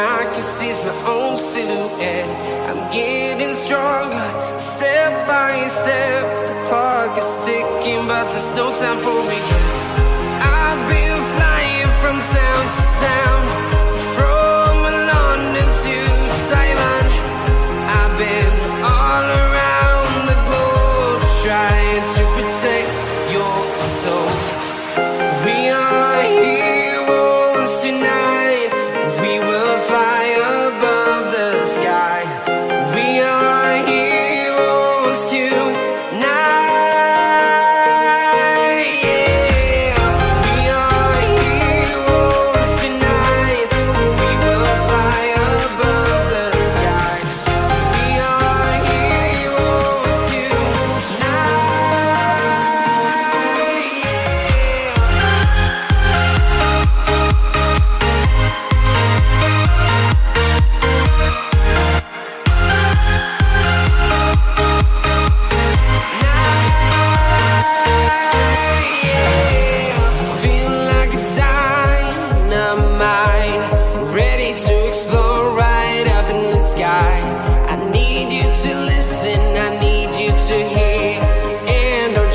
I can see my own silhouette. I'm getting stronger, step by step. The clock is ticking, but there's no time for me. I've been flying from town to town, from London to Taiwan. I've been all around the globe, trying to protect your soul. We are heroes tonight. We will fly above the sky. We are heroes tonight.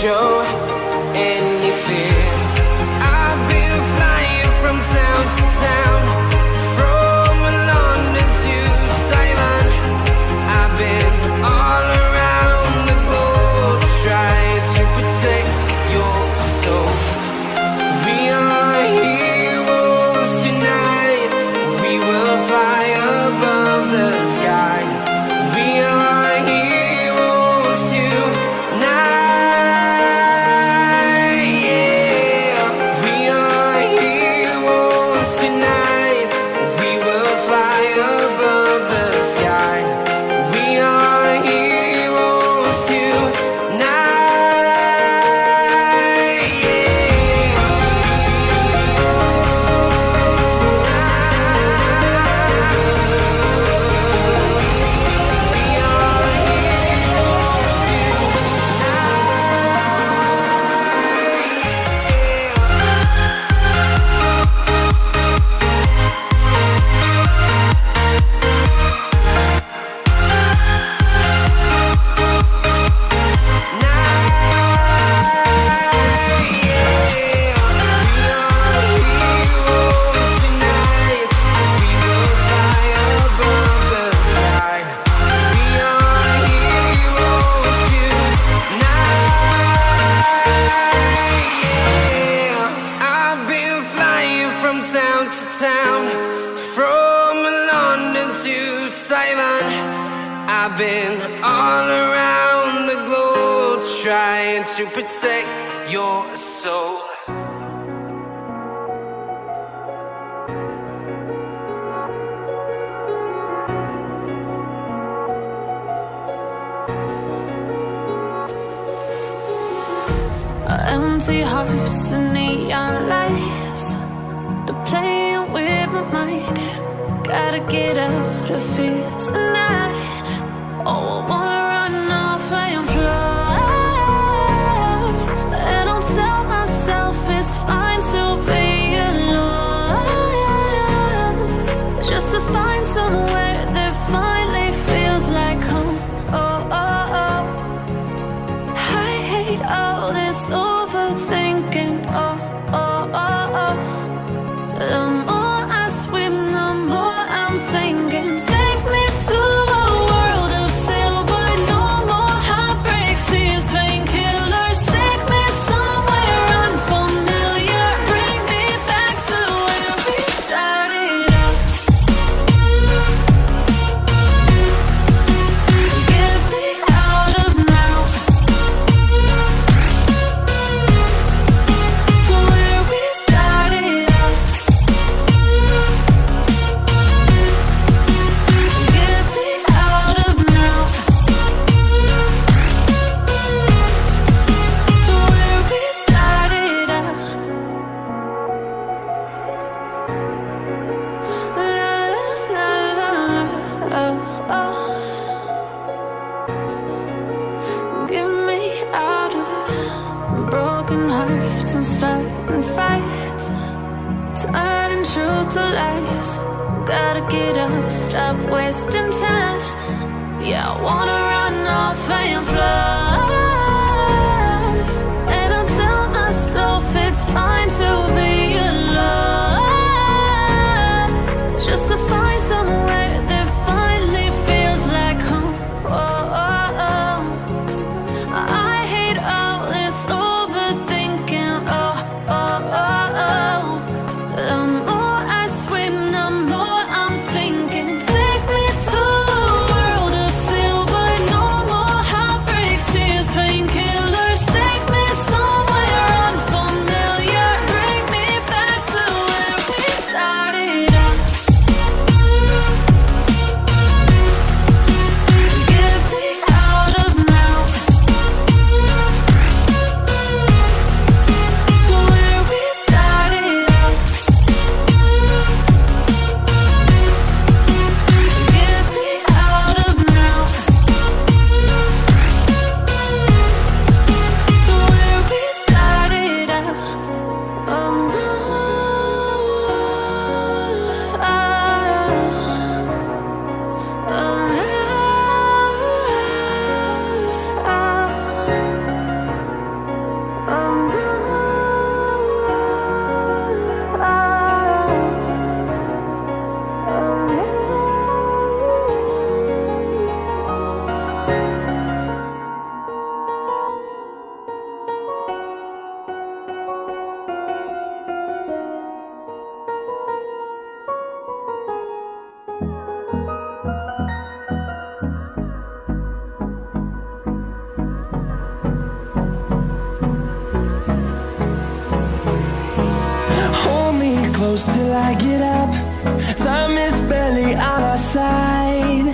Show any fear. I've been flying from town to town, from London to Taiwan. I've been all around the globe, trying to protect your soul. We are heroes tonight. We will fly above the sky. We are heroes tonight. Town to town, from London to Taiwan. I've been all around the globe, trying to protect your soul. Empty hearts and neon lights, playing with my mind. Gotta get out of here tonight. Oh, I wanna run off and fly. And I'll tell myself it's fine to be alone, just to find somewhere that finally feels like home. Oh, oh, oh. I hate all this overthinking. Oh, oh, oh, oh. The more I swim, the more I'm sinking. Take me to a world of silver, no more heartbreaks, tears, painkillers. Take me somewhere unfamiliar, bring me back to where we started out. Get me out of now, to where we started out. Get me out of now, to where we started out. La la la la la, oh, oh. Get me out of broken hearts and starting fights, turning truth to lies. gotta get up, stop wasting time. Yeah, I wanna run off and fly. And I tell myself it's fine to be alone, just to find somewhere that finally feels like home. Oh, oh, oh. I hate all this overthinking. Oh, oh, oh, oh. The more I swim, the more I'm sinking. Take me to a world of silver, no more heartbreaks, tears, painkillers. Take me somewhere unfamiliar, bring me back to where we started out. Get me out of now, to where we started out. Get me out of now, to where we started out. Oh no, Hold me close till I get up. Time is barely on our side.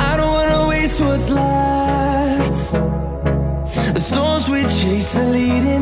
I don't wanna waste what's left. The storms we chase are leading